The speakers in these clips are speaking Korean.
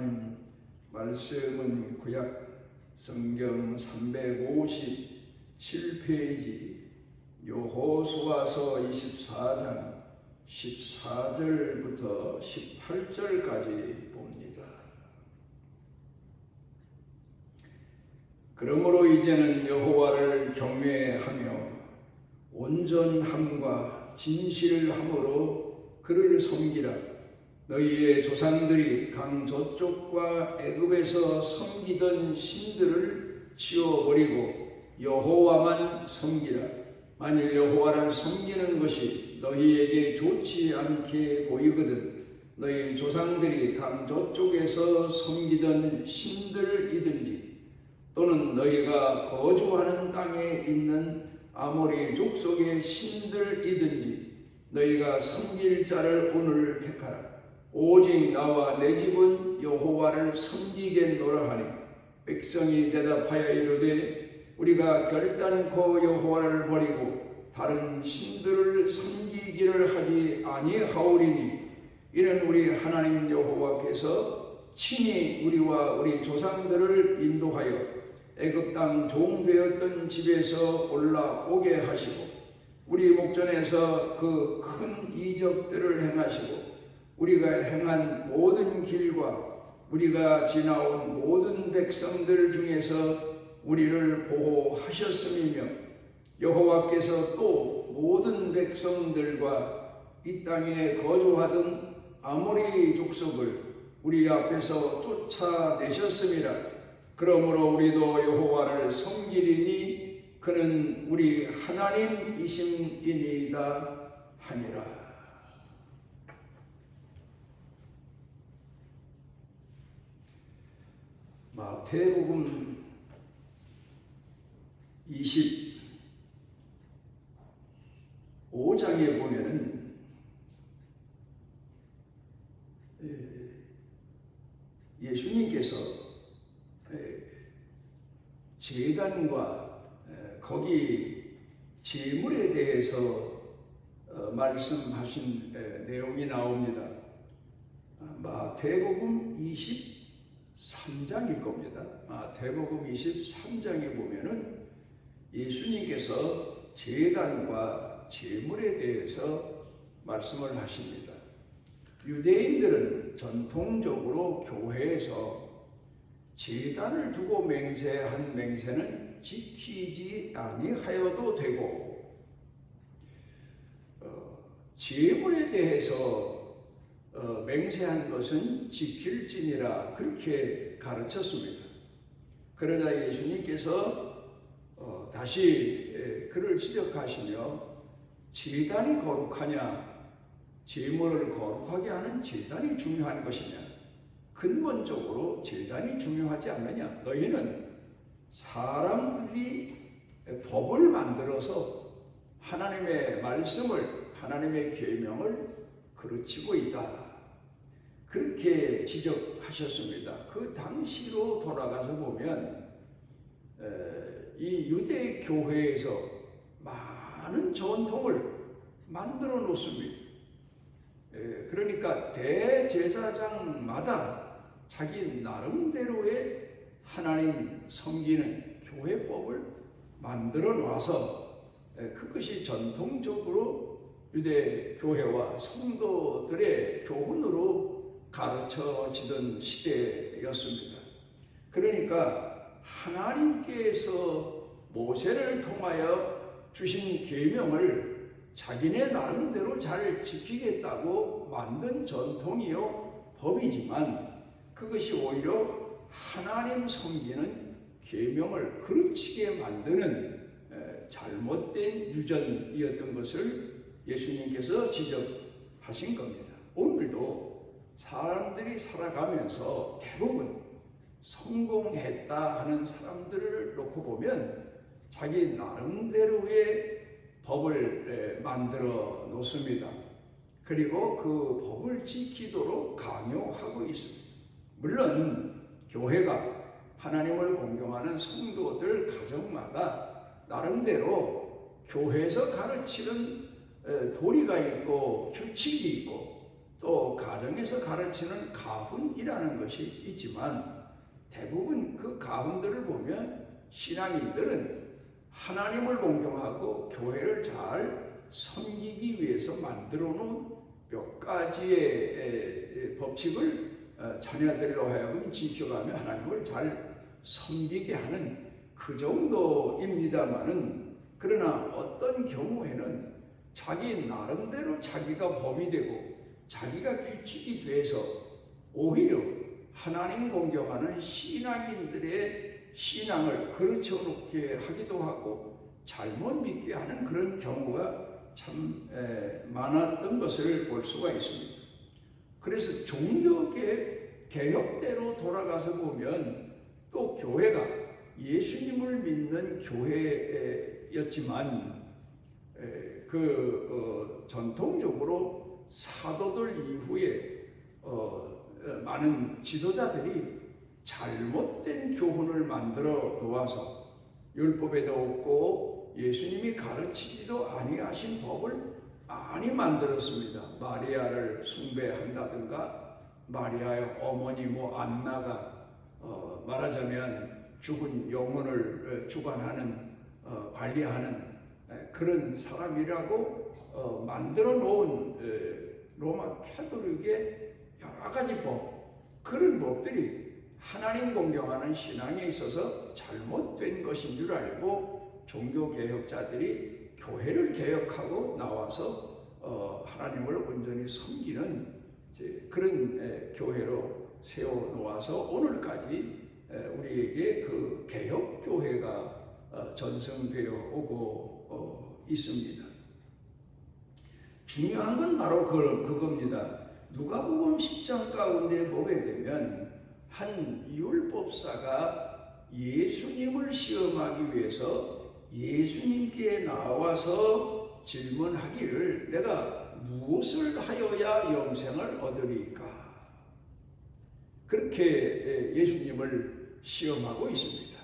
하나님 말씀은 구약 성경 357페이지 여호수아서 24장 14절부터 18절까지 봅니다. 그러므로 이제는 여호와를 경외하며 온전함과 진실함으로 그를 섬기라. 너희의 조상들이 강 저쪽과 애굽에서 섬기던 신들을 치워버리고 여호와만 섬기라. 만일 여호와를 섬기는 것이 너희에게 좋지 않게 보이거든 너희 조상들이 강 저쪽에서 섬기던 신들이든지 또는 너희가 거주하는 땅에 있는 아모리 족속의 신들이든지 너희가 섬길 자를 오늘 택하라. 오직 나와 내 집은 여호와를 섬기겠노라 하니 백성이 대답하여 이르되 우리가 결단코 여호와를 버리고 다른 신들을 섬기기를 하지 아니하오리니 이는 우리 하나님 여호와께서 친히 우리와 우리 조상들을 인도하여 애굽 땅 종되었던 집에서 올라오게 하시고 우리 목전에서 그 큰 이적들을 행하시고 우리가 행한 모든 길과 우리가 지나온 모든 백성들 중에서 우리를 보호하셨음이며 여호와께서 또 모든 백성들과 이 땅에 거주하던 아모리 족속을 우리 앞에서 쫓아내셨음이라. 그러므로 우리도 여호와를 섬기리니 그는 우리 하나님이심이니이다 하니라. 마태복음 25장에 보면은 예수님께서 제단과 거기 제물에 대해서 말씀하신 내용이 나옵니다. 마태복음 23장일 겁니다. 마태복음 23장에 보면은 예수님께서 제단과 제물에 대해서 말씀을 하십니다. 유대인들은 전통적으로 교회에서 제단을 두고 맹세한 맹세는 지키지 아니하여도 되고 제물에 대해서 맹세한 것은 지킬지니라 그렇게 가르쳤습니다. 그러자 예수님께서 다시 그를 지적하시며 제단이 거룩하냐 제물을 거룩하게 하는 제단이 중요한 것이냐 근본적으로 제단이 중요하지 않느냐. 너희는 사람들이 법을 만들어서 하나님의 말씀을 하나님의 계명을 그르치고 있다. 그렇게 지적하셨습니다. 그 당시로 돌아가서 보면 이 유대 교회에서 많은 전통을 만들어 놓습니다. 그러니까 대제사장마다 자기 나름대로의 하나님 섬기는 교회법을 만들어 놔서 그것이 전통적으로 유대 교회와 성도들의 교훈으로 가르쳐지던 시대였습니다. 그러니까 하나님께서 모세를 통하여 주신 계명을 자기네 나름대로 잘 지키겠다고 만든 전통이요 법이지만 그것이 오히려 하나님 섬기는 계명을 그르치게 만드는 잘못된 유전이었던 것을 예수님께서 지적하신 겁니다. 오늘도 사람들이 살아가면서 대부분 성공했다 하는 사람들을 놓고 보면 자기 나름대로의 법을 만들어 놓습니다. 그리고 그 법을 지키도록 강요하고 있습니다. 물론 교회가 하나님을 공경하는 성도들 가정마다 나름대로 교회에서 가르치는 도리가 있고 규칙이 있고 또 가정에서 가르치는 가훈이라는 것이 있지만 대부분 그 가훈들을 보면 신앙인들은 하나님을 공경하고 교회를 잘 섬기기 위해서 만들어 놓은 몇 가지의 법칙을 자녀들로 하여금 지켜가며 하나님을 잘 섬기게 하는 그 정도입니다만은, 그러나 어떤 경우에는 자기 나름대로 자기가 범이 되고 자기가 규칙이 돼서 오히려 하나님 공경하는 신앙인들의 신앙을 그르쳐 놓게 하기도 하고 잘못 믿게 하는 그런 경우가 참 많았던 것을 볼 수가 있습니다. 그래서 종교개혁대로 돌아가서 보면 또 교회가 예수님을 믿는 교회였지만 전통적으로 사도들 이후에 많은 지도자들이 잘못된 교훈을 만들어 놓아서 율법에도 없고 예수님이 가르치지도 아니하신 법을 많이 만들었습니다. 마리아를 숭배한다든가, 마리아의 어머니 안나가 말하자면 죽은 영혼을 주관하는 관리하는 그런 사람이라고 만들어 놓은 로마 카톨릭의 여러 가지 법, 그런 법들이 하나님 공경하는 신앙에 있어서 잘못된 것인 줄 알고 종교개혁자들이 교회를 개혁하고 나와서 하나님을 온전히 섬기는 그런 교회로 세워놓아서 오늘까지 우리에게 그 개혁교회가 전승되어 오고 있습니다. 중요한 건 바로 그겁니다. 누가복음 10장 가운데 보게 되면 한 율법사가 예수님을 시험하기 위해서 예수님께 나와서 질문하기를 내가 무엇을 하여야 영생을 얻으리까? 그렇게 예수님을 시험하고 있습니다.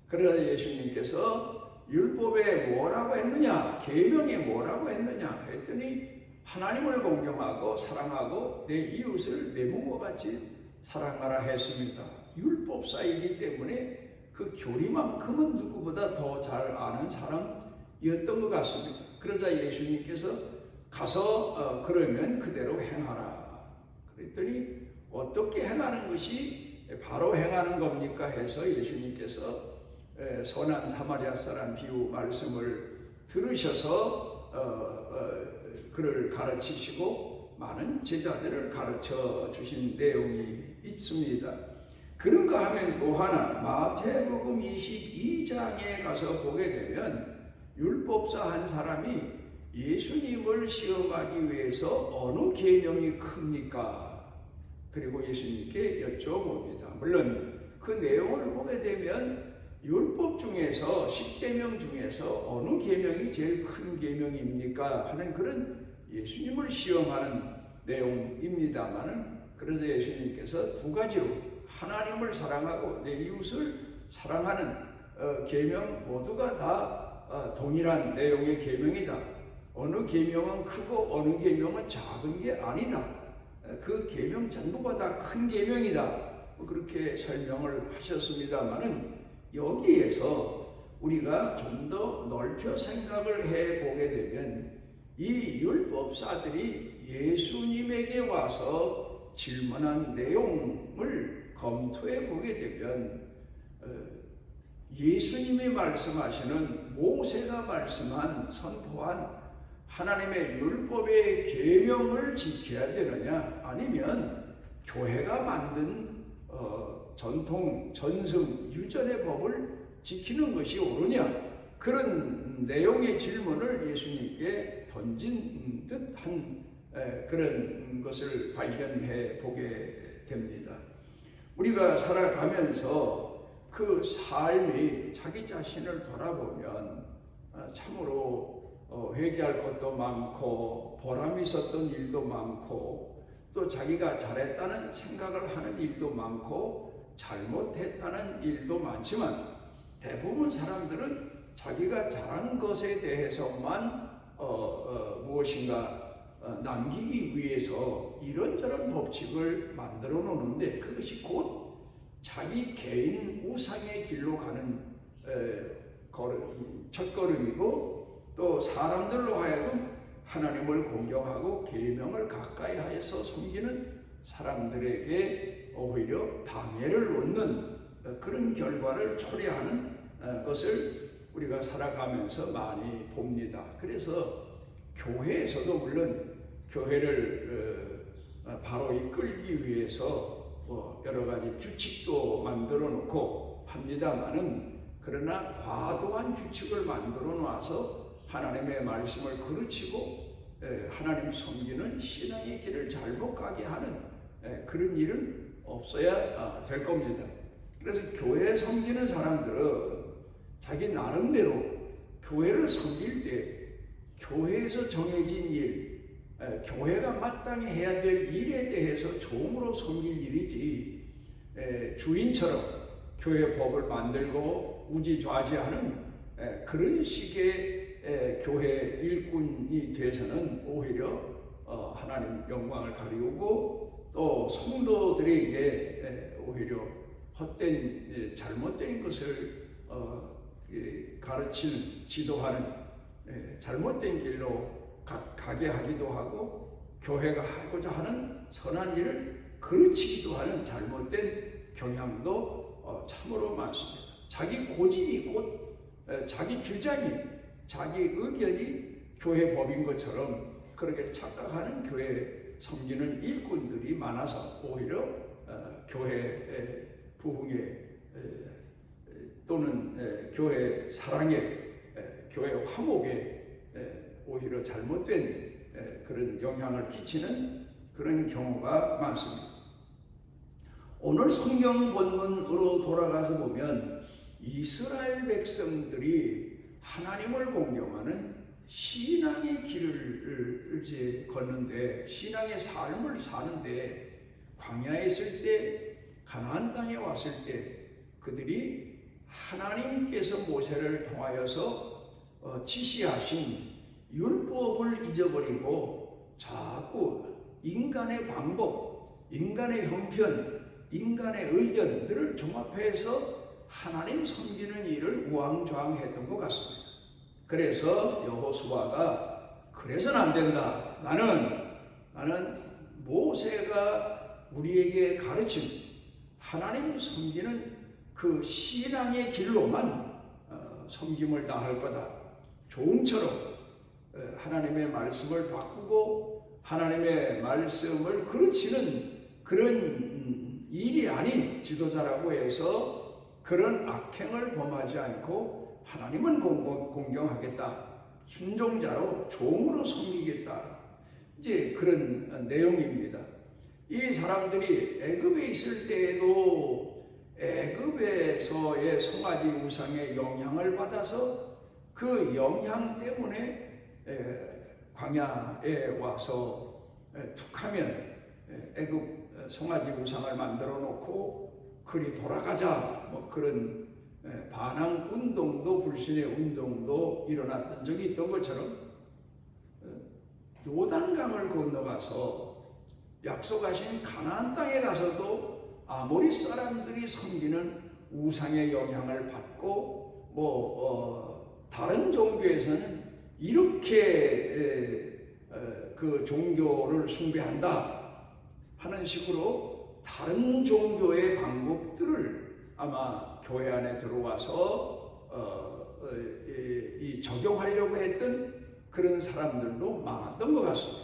그러나 예수님께서 율법에 뭐라고 했느냐, 계명에 뭐라고 했느냐 했더니 하나님을 공경하고 사랑하고 내 이웃을 내 몸과 같이 사랑하라 했습니다. 율법사이기 때문에 그 교리만큼은 누구보다 더 잘 아는 사람이었던 것 같습니다. 그러자 예수님께서 가서 그러면 그대로 행하라. 그랬더니 어떻게 행하는 것이 바로 행하는 겁니까 해서 예수님께서 선한 사마리아 사람 비유 말씀을 들으셔서 그를 가르치시고 많은 제자들을 가르쳐 주신 내용이 있습니다. 그런가 하면 또 하나 마태복음 22장에 가서 보게 되면 율법사 한 사람이 예수님을 시험하기 위해서 어느 계명이 큽니까? 그리고 예수님께 여쭤봅니다. 물론 그 내용을 보게 되면 율법 중에서 10계명 중에서 어느 계명이 제일 큰 계명입니까? 하는 그런 예수님을 시험하는 내용입니다만은, 그래서 예수님께서 두 가지로 하나님을 사랑하고 내 이웃을 사랑하는 계명 모두가 다 동일한 내용의 계명이다. 어느 계명은 크고 어느 계명은 작은 게 아니다. 그 계명 전부가 다 큰 계명이다. 그렇게 설명을 하셨습니다만은 여기에서 우리가 좀 더 넓혀 생각을 해보게 되면 이 율법사들이 예수님에게 와서 질문한 내용을 검토해 보게 되면 예수님이 말씀하시는 모세가 말씀한 선포한 하나님의 율법의 계명을 지켜야 되느냐, 아니면 교회가 만든 전통, 전승, 유전의 법을 지키는 것이 옳으냐, 그런 내용의 질문을 예수님께 던진 듯한 그런 것을 발견해 보게 됩니다. 우리가 살아가면서 그 삶이 자기 자신을 돌아보면 참으로 회개할 것도 많고 보람 있었던 일도 많고 또 자기가 잘했다는 생각을 하는 일도 많고 잘못했다는 일도 많지만 대부분 사람들은 자기가 잘한 것에 대해서만 무엇인가 남기기 위해서 이런저런 법칙을 만들어 놓는데 그것이 곧 자기 개인 우상의 길로 가는 첫걸음이고 또 사람들로 하여금 하나님을 공경하고 계명을 가까이 하여서 섬기는 사람들에게 오히려 방해를 놓는 그런 결과를 초래하는 것을 우리가 살아가면서 많이 봅니다. 그래서 교회에서도 물론 교회를 바로 이끌기 위해서 여러 가지 규칙도 만들어 놓고 합니다만은 그러나 과도한 규칙을 만들어 놔서 하나님의 말씀을 그르치고 하나님 섬기는 신앙의 길을 잘못 가게 하는 그런 일은 없어야 될 겁니다. 그래서 교회 섬기는 사람들은 자기 나름대로 교회를 섬길 때 교회에서 정해진 일, 교회가 마땅히 해야 될 일에 대해서 종으로 섬길 일이지 주인처럼 교회 법을 만들고 우지좌지하는 그런 식의 교회 일꾼이 돼서는 오히려 하나님 영광을 가리우고 또 성도들에게 오히려 헛된 잘못된 것을 가르치는 지도하는 잘못된 길로 가게 하기도 하고 교회가 하고자 하는 선한 일을 그르치기도 하는 잘못된 경향도 참으로 많습니다. 자기 고집이 곧 자기 주장이 자기 의견이 교회 법인 것처럼 그렇게 착각하는 교회 섬기는 일꾼들이 많아서 오히려 교회 부흥에 또는 교회 사랑에 교회 화목에 오히려 잘못된 그런 영향을 끼치는 그런 경우가 많습니다. 오늘 성경 본문으로 돌아가서 보면 이스라엘 백성들이 하나님을 공경하는 신앙의 길을 이제 걷는데 신앙의 삶을 사는데 광야에 있을 때 가나안 땅에 왔을 때 그들이 하나님께서 모세를 통하여서 지시하신 율법을 잊어버리고 자꾸 인간의 방법, 인간의 형편, 인간의 의견들을 종합해서 하나님 섬기는 일을 우왕좌왕했던 것 같습니다. 그래서 여호수아가 그래서는 안 된다. 나는 모세가 우리에게 가르친 하나님 섬기는 그 신앙의 길로만 섬김을 다할 거다. 종처럼 하나님의 말씀을 바꾸고 하나님의 말씀을 그르치는 그런 일이 아닌 지도자라고 해서 그런 악행을 범하지 않고 하나님은 공경하겠다. 순종자로 종으로 섬기겠다. 이제 그런 내용입니다. 이 사람들이 애굽에 있을 때에도 애굽에서의 송아지 우상의 영향을 받아서 그 영향 때문에 광야에 와서 툭하면 애굽 송아지 우상을 만들어 놓고 그리 돌아가자 뭐 그런 반항 운동도 불신의 운동도 일어났던 적이 있던 것처럼 요단강을 건너가서 약속하신 가나안 땅에 가서도 아모리 사람들이 섬기는 우상의 영향을 받고 다른 종교에서는 이렇게 그 종교를 숭배한다 하는 식으로 다른 종교의 방법들을 아마 교회 안에 들어와서 적용하려고 했던 그런 사람들도 많았던 것 같습니다.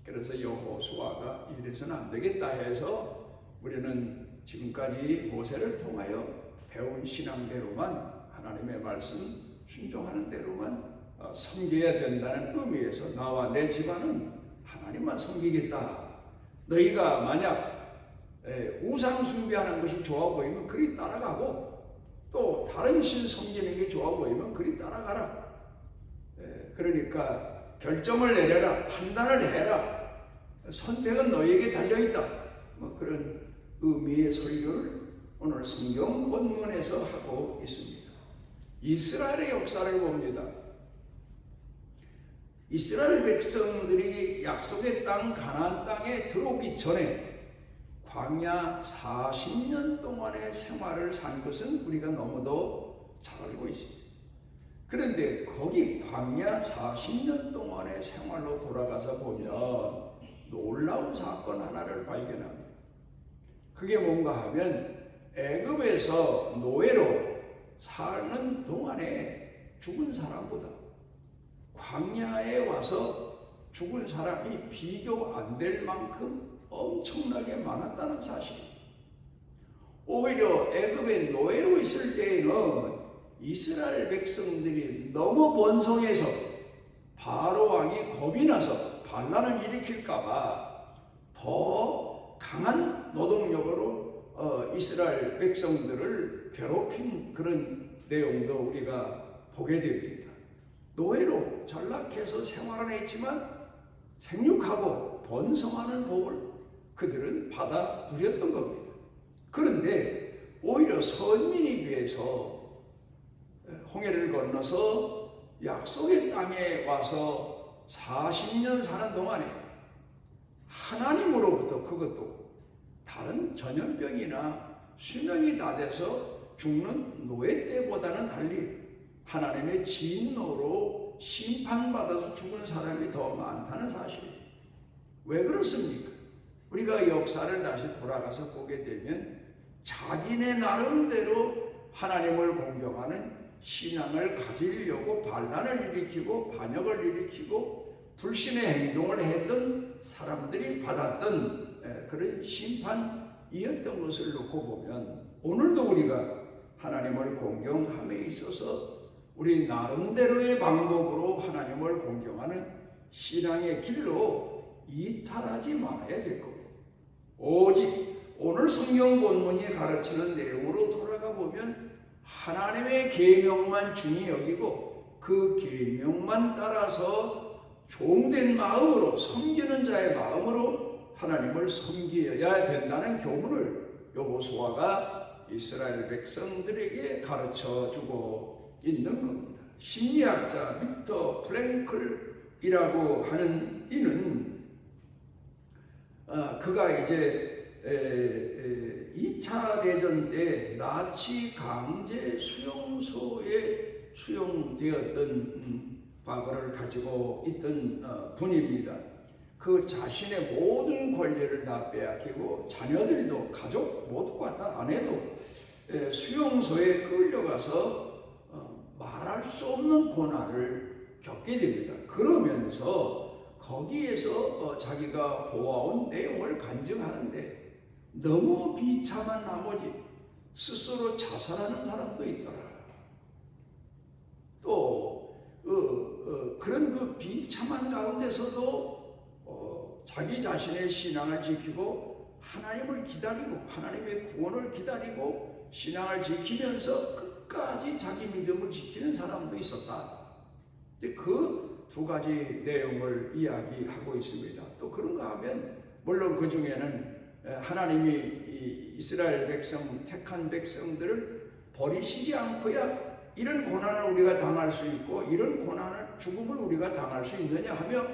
그래서 여호수아가 이래서는 안 되겠다 해서 우리는 지금까지 모세를 통하여 배운 신앙대로만 하나님의 말씀 순종하는 대로만 섬겨야 된다는 의미에서 나와 내 집안은 하나님만 섬기겠다. 너희가 만약 우상 숭배하는 것이 좋아 보이면 그리 따라가고 또 다른 신 섬기는 게 좋아 보이면 그리 따라가라. 그러니까 결정을 내려라. 판단을 해라. 선택은 너희에게 달려있다. 그런 의미의 설교를 오늘 성경 본문에서 하고 있습니다. 이스라엘의 역사를 봅니다. 이스라엘 백성들이 약속의 땅 가나안 땅에 들어오기 전에 광야 40년 동안의 생활을 산 것은 우리가 너무도 잘 알고 있습니다. 그런데 거기 광야 40년 동안의 생활로 돌아가서 보면 놀라운 사건 하나를 발견합니다. 그게 뭔가 하면 애굽에서 노예로 사는 동안에 죽은 사람보다 광야에 와서 죽은 사람이 비교 안 될 만큼 엄청나게 많았다는 사실입니다. 오히려 애굽의 노예로 있을 때에는 이스라엘 백성들이 너무 번성해서 바로 왕이 겁이 나서 반란을 일으킬까봐 더 강한 노동력으로 이스라엘 백성들을 괴롭힌 그런 내용도 우리가 보게 됩니다. 노예로 전락해서 생활을 했지만 생육하고 번성하는 복을 그들은 받아 누렸던 겁니다. 그런데 오히려 선민이 돼서 홍해를 건너서 약속의 땅에 와서 40년 사는 동안에 하나님으로부터, 그것도 다른 전염병이나 수명이 다 돼서 죽는 노예 때보다는 달리 하나님의 진노로 심판받아서 죽은 사람이 더 많다는 사실이에요. 왜 그렇습니까? 우리가 역사를 다시 돌아가서 보게 되면 자기네 나름대로 하나님을 공경하는 신앙을 가지려고 반란을 일으키고 반역을 일으키고 불신의 행동을 했던 사람들이 받았던 그런 심판이었던 것을 놓고 보면 오늘도 우리가 하나님을 공경함에 있어서 우리 나름대로의 방법으로 하나님을 공경하는 신앙의 길로 이탈하지 말아야 될 겁니다. 오직 오늘 성경 본문이 가르치는 내용으로 돌아가 보면 하나님의 계명만 중히 여기고 그 계명만 따라서 종된 마음으로 섬기는 자의 마음으로 하나님을 섬겨야 된다는 교훈을 여호수아가 이스라엘 백성들에게 가르쳐주고 있는 겁니다. 심리학자 빅터 프랭클이라고 하는 이는 그가 이제 2차 대전 때 나치 강제 수용소에 수용되었던 과거를 가지고 있던 분입니다. 그 자신의 모든 권리를 다 빼앗기고 자녀들도 가족 모두가 다 아내도 수용소에 끌려가서 말할 수 없는 고난을 겪게 됩니다. 그러면서 거기에서 자기가 보아온 내용을 간증하는데 너무 비참한 나머지 스스로 자살하는 사람도 있더라. 또 그런 그 비참한 가운데서도 자기 자신의 신앙을 지키고 하나님을 기다리고 하나님의 구원을 기다리고 신앙을 지키면서 끝까지 자기 믿음을 지키는 사람도 있었다. 그 두 가지 내용을 이야기하고 있습니다. 또 그런가 하면 물론 그 중에는 하나님이 이스라엘 백성, 택한 백성들을 버리시지 않고야 이런 고난을 우리가 당할 수 있고 이런 고난을, 죽음을 우리가 당할 수 있느냐 하며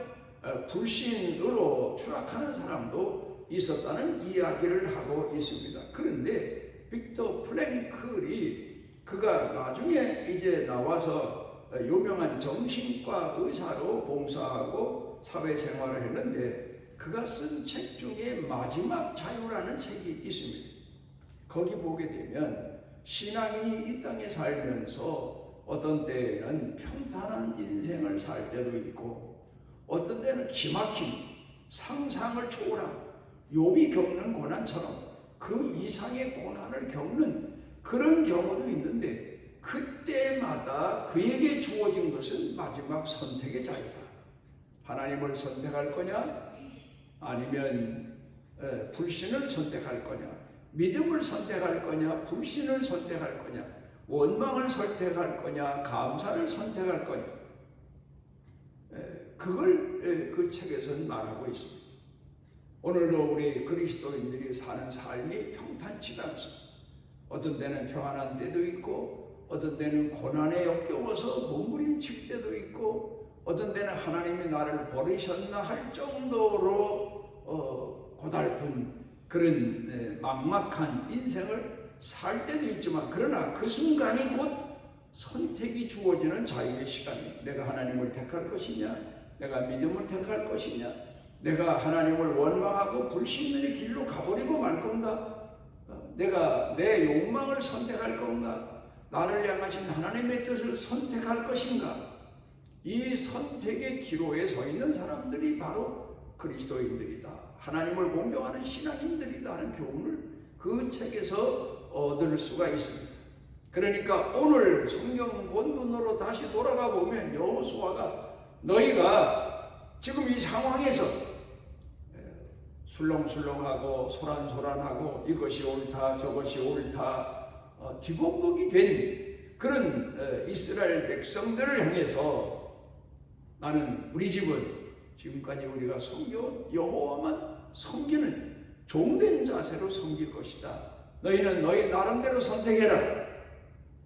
불신으로 추락하는 사람도 있었다는 이야기를 하고 있습니다. 그런데 빅터 프랭클이 그가 나중에 이제 나와서 유명한 정신과 의사로 봉사하고 사회생활을 했는데 그가 쓴 책 중에 마지막 자유라는 책이 있습니다. 거기 보게 되면 신앙인이 이 땅에 살면서 어떤 때에는 평탄한 인생을 살 때도 있고 어떤 때는 기막힌 상상을 초월한 욥이 겪는 고난처럼 그 이상의 고난을 겪는 그런 경우도 있는데 그때마다 그에게 주어진 것은 마지막 선택의 자유다. 하나님을 선택할 거냐 아니면 불신을 선택할 거냐, 믿음을 선택할 거냐, 불신을 선택할 거냐, 원망을 선택할 거냐, 감사를 선택할 거냐, 그걸 그 책에서는 말하고 있습니다. 오늘도 우리 그리스도인들이 사는 삶이 평탄치가 않습니다. 어떤 때는 평안한 때도 있고 어떤 때는 고난에 역겨워서 몸부림칠 때도 있고 어떤 데는 하나님이 나를 버리셨나 할 정도로 고달픈 그런 막막한 인생을 살 때도 있지만, 그러나 그 순간이 곧 선택이 주어지는 자유의 시간이, 내가 하나님을 택할 것이냐, 내가 믿음을 택할 것이냐, 내가 하나님을 원망하고 불신의 길로 가버리고 말 건가, 내가 내 욕망을 선택할 건가, 나를 향하신 하나님의 뜻을 선택할 것인가. 이 선택의 기로에 서 있는 사람들이 바로 그리스도인들이다, 하나님을 공경하는 신앙인들이다 하는 교훈을 그 책에서 얻을 수가 있습니다. 그러니까 오늘 성경 본문으로 다시 돌아가 보면 여호수아가 너희가 지금 이 상황에서 술렁술렁하고 소란소란하고 이것이 옳다 저것이 옳다 뒤범벅이 된 그런 이스라엘 백성들을 향해서 나는 우리 집은 지금까지 우리가 섬겨온 여호와만 섬기는 종된 자세로 섬길 것이다. 너희는 너희 나름대로 선택해라.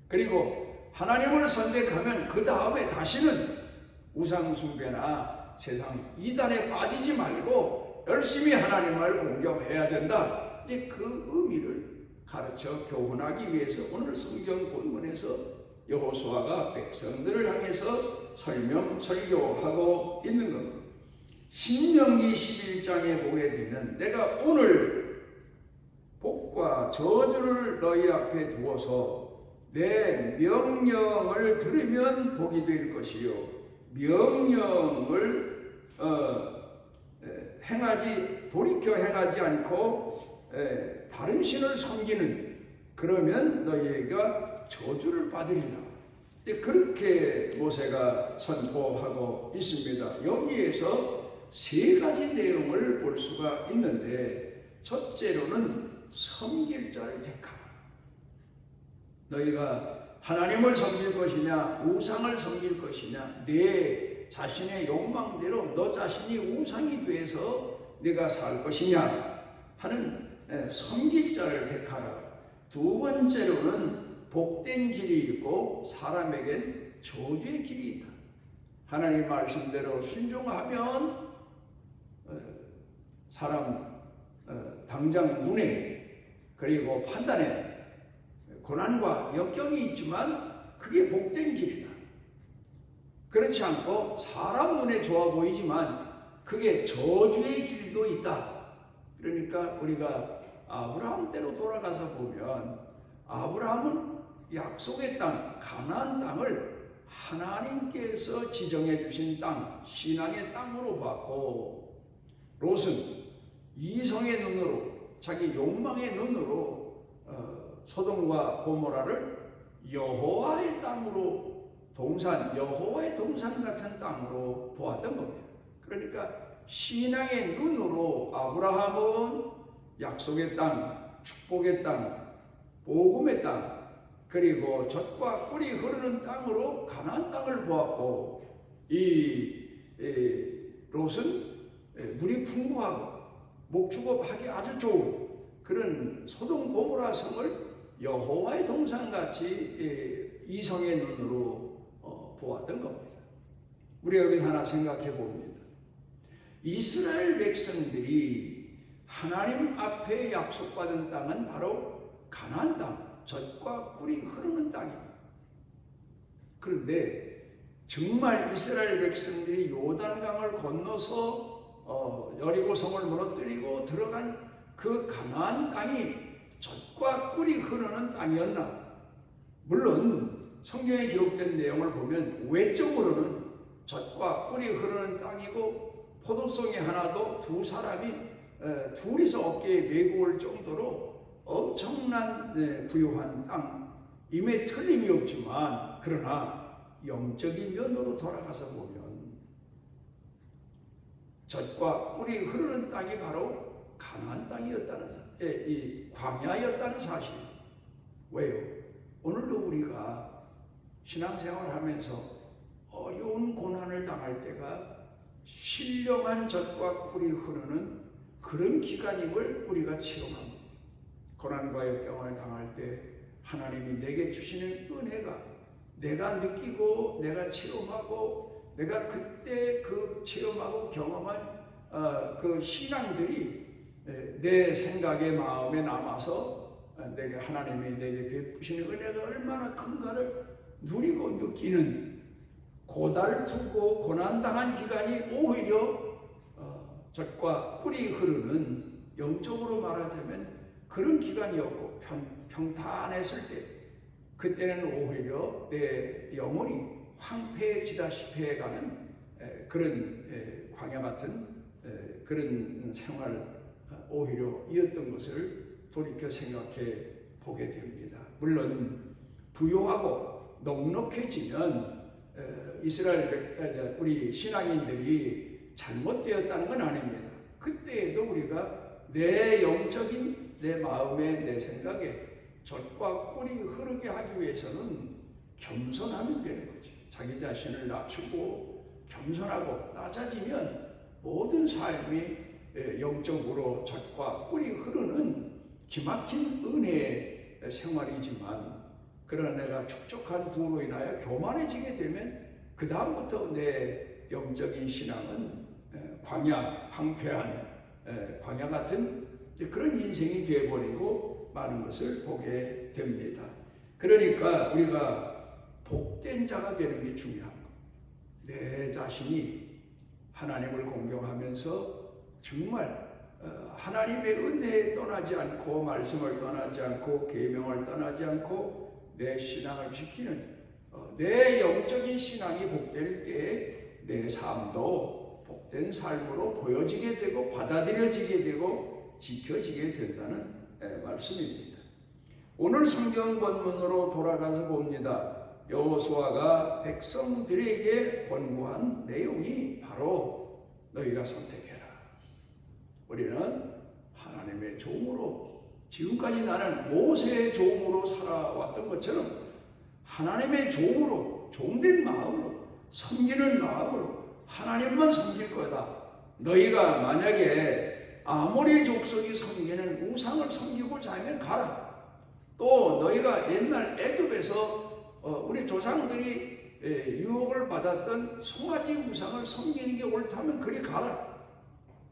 그리고 하나님을 선택하면 그 다음에 다시는 우상 숭배나 세상 이단에 빠지지 말고 열심히 하나님을 공경해야 된다. 이제 그 의미를 가르쳐 교훈하기 위해서 오늘 성경 본문에서 여호수아가 백성들을 향해서 설교하고 있는 겁니다. 신명기 11장에 보게 되면 내가 오늘 복과 저주를 너희 앞에 두어서 내 명령을 들으면 복이 될 것이요, 명령을 돌이켜 행하지 않고 다른 신을 섬기는, 그러면 너희가 저주를 받으리라. 그렇게 모세가 선포하고 있습니다. 여기에서 세 가지 내용을 볼 수가 있는데, 첫째로는 섬길 자를 택하라. 너희가 하나님을 섬길 것이냐 우상을 섬길 것이냐, 내 자신의 욕망대로 너 자신이 우상이 돼서 네가 살 것이냐 하는 섬길 자를 택하라. 두 번째로는 복된 길이 있고 사람에겐 저주의 길이 있다. 하나님 말씀대로 순종하면 사람 당장 눈에 그리고 판단에 고난과 역경이 있지만 그게 복된 길이다. 그렇지 않고 사람 눈에 좋아 보이지만 그게 저주의 길도 있다. 그러니까 우리가 아브라함 때로 돌아가서 보면 아브라함은 약속의 땅 가나안 땅을 하나님께서 지정해 주신 땅, 신앙의 땅으로 봤고, 롯은 이성의 눈으로, 자기 욕망의 눈으로 소돔과 고모라를 여호와의 땅으로, 여호와의 동산 같은 땅으로 보았던 겁니다. 그러니까 신앙의 눈으로 아브라함은 약속의 땅, 축복의 땅, 복음의 땅, 그리고 젖과 꿀이 흐르는 땅으로 가나안 땅을 보았고, 롯은 물이 풍부하고 목축업하기 아주 좋은 그런 소돔 고모라 성을 여호와의 동산같이 이성의 눈으로 보았던 겁니다. 우리가 여기서 하나 생각해 봅니다. 이스라엘 백성들이 하나님 앞에 약속받은 땅은 바로 가나안 땅, 젖과 꿀이 흐르는 땅입니다. 그런데 정말 이스라엘 백성들이 요단강을 건너서 여리고성을 무너뜨리고 들어간 그 가나안 땅이 젖과 꿀이 흐르는 땅이었나? 물론 성경에 기록된 내용을 보면 외적으로는 젖과 꿀이 흐르는 땅이고 포도송이 하나도 두 사람이 둘이서 어깨에 메고 올 정도로 엄청난 부유한 땅임에 틀림이 없지만, 그러나 영적인 면으로 돌아가서 보면 젖과 꿀이 흐르는 땅이 바로 가나안 땅이었다는, 이 광야였다는 사실. 왜요? 오늘도 우리가 신앙생활하면서 어려운 고난을 당할 때가 신령한 젖과 꿀이 흐르는 그런 기간임을 우리가 체험합니다. 고난과 역경을 당할 때 하나님이 내게 주시는 은혜가 내가 느끼고 내가 체험하고 내가 그때 그 체험하고 경험한 그 신앙들이 내 생각에 마음에 남아서 내게 하나님이 내게 베푸시는 은혜가 얼마나 큰가를 누리고 느끼는 고달프고 고난당한 기간이 오히려 젖과 꿀이 흐르는, 영적으로 말하자면 그런 기간이었고, 평탄했을 때 그때는 오히려 내 영혼이 황폐해지다시피 해가는 그런 광야 같은 그런 생활 오히려 이었던 것을 돌이켜 생각해 보게 됩니다. 물론 부유하고 넉넉해지면 이스라엘 우리 신앙인들이 잘못되었다는 건 아닙니다. 그때에도 우리가 내 영적인 내 마음에 내 생각에 젖과 꿀이 흐르게 하기 위해서는 겸손하면 되는 거죠. 자기 자신을 낮추고 겸손하고 낮아지면 모든 삶이 영적으로 젖과 꿀이 흐르는 기막힌 은혜의 생활이지만, 그러나 내가 축적한 부로 인하여 교만해지게 되면 그 다음부터 내 영적인 신앙은 광야, 황폐한 광야 같은 그런 인생이 되어버리고 많은 것을 보게 됩니다. 그러니까 우리가 복된 자가 되는 게 중요한 것. 내 자신이 하나님을 공경하면서 정말 하나님의 은혜에 떠나지 않고, 말씀을 떠나지 않고, 계명을 떠나지 않고 내 신앙을 지키는 내 영적인 신앙이 복될 때에 내 삶도 복된 삶으로 보여지게 되고 받아들여지게 되고 지켜지게 된다는 말씀입니다. 오늘 성경 본문으로 돌아가서 봅니다. 여호수아가 백성들에게 권고한 내용이 바로 너희가 선택해라. 우리는 하나님의 종으로, 지금까지 나는 모세의 종으로 살아왔던 것처럼 하나님의 종으로, 종된 마음으로, 섬기는 마음으로 하나님만 섬길 거다. 너희가 만약에 아모리 족속이 섬기는 우상을 섬기고자 하면 가라. 또 너희가 옛날 애굽에서 우리 조상들이 유혹을 받았던 송아지 우상을 섬기는 게 옳다면 그리 가라.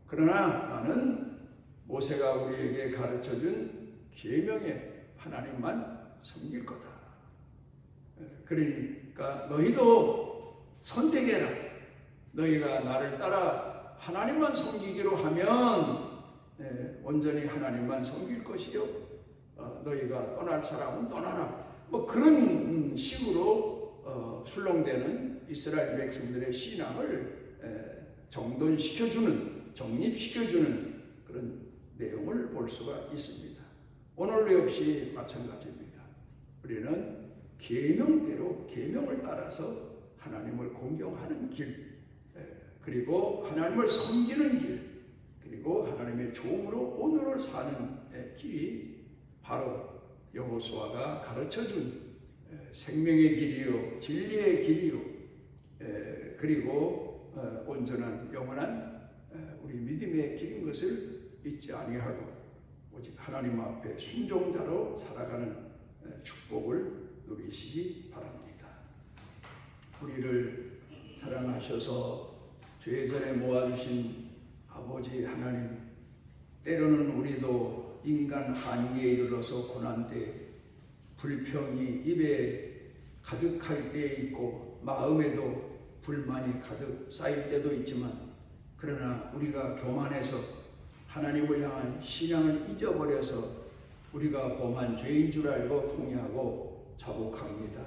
그러나 나는 모세가 우리에게 가르쳐준 계명에 하나님만 섬길 거다. 그러니까 너희도 선택해라. 너희가 나를 따라 하나님만 섬기기로 하면 온전히 하나님만 섬길 것이요, 너희가 떠날 사람은 떠나라. 뭐 그런 식으로 술렁대는 이스라엘 백성들의 신앙을 정돈시켜주는, 정립시켜주는 그런 내용을 볼 수가 있습니다. 오늘도 역시 마찬가지입니다. 우리는 계명대로, 계명을 따라서 하나님을 공경하는 길, 그리고 하나님을 섬기는 길, 그리고 하나님의 종으로 오늘을 사는 길이 바로 여호수아가 가르쳐준 생명의 길이요, 진리의 길이요, 그리고 온전한 영원한 우리 믿음의 길인 것을 잊지 아니하고 오직 하나님 앞에 순종자로 살아가는 축복을 누리시기 바랍니다. 우리를 사랑하셔서 죄전에 모아주신 아버지 하나님, 때로는 우리도 인간 한계에 이르러서 고난 때 불평이 입에 가득할 때 있고 마음에도 불만이 가득 쌓일 때도 있지만, 그러나 우리가 교만해서 하나님을 향한 신앙을 잊어버려서 우리가 범한 죄인 줄 알고 통회하고 자복합니다.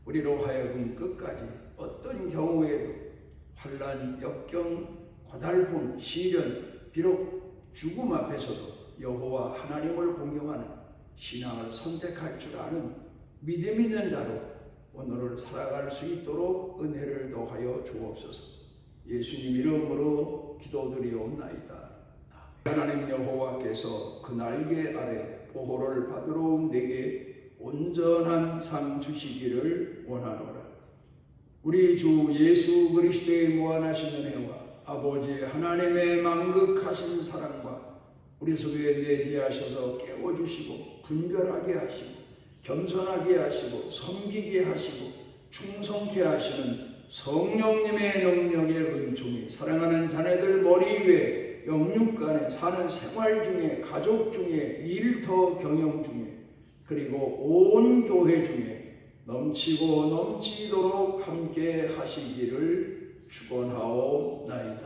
우리로 하여금 끝까지 어떤 경우에도 환난, 역경, 고달픔, 시련, 비록 죽음 앞에서도 여호와 하나님을 공경하는 신앙을 선택할 줄 아는 믿음 있는 자로 오늘을 살아갈 수 있도록 은혜를 더하여 주옵소서. 예수님 이름으로 기도드리옵나이다. 하나님 여호와께서 그 날개 아래 보호를 받으러 온 내게 온전한 삶 주시기를 원하노라. 우리 주 예수 그리스도의 무한하신 은혜와 아버지 하나님의 만극하신 사랑과 우리 속에 내재하셔서 깨워주시고 분별하게 하시고 겸손하게 하시고 섬기게 하시고 충성케 하시는 성령님의 능력의 은총이 사랑하는 자녀들 머리 위에 영육간에 사는 생활 중에 가족 중에 일터 경영 중에 그리고 온 교회 중에 넘치고 넘치도록 함께 하시기를 축원하옵나이다.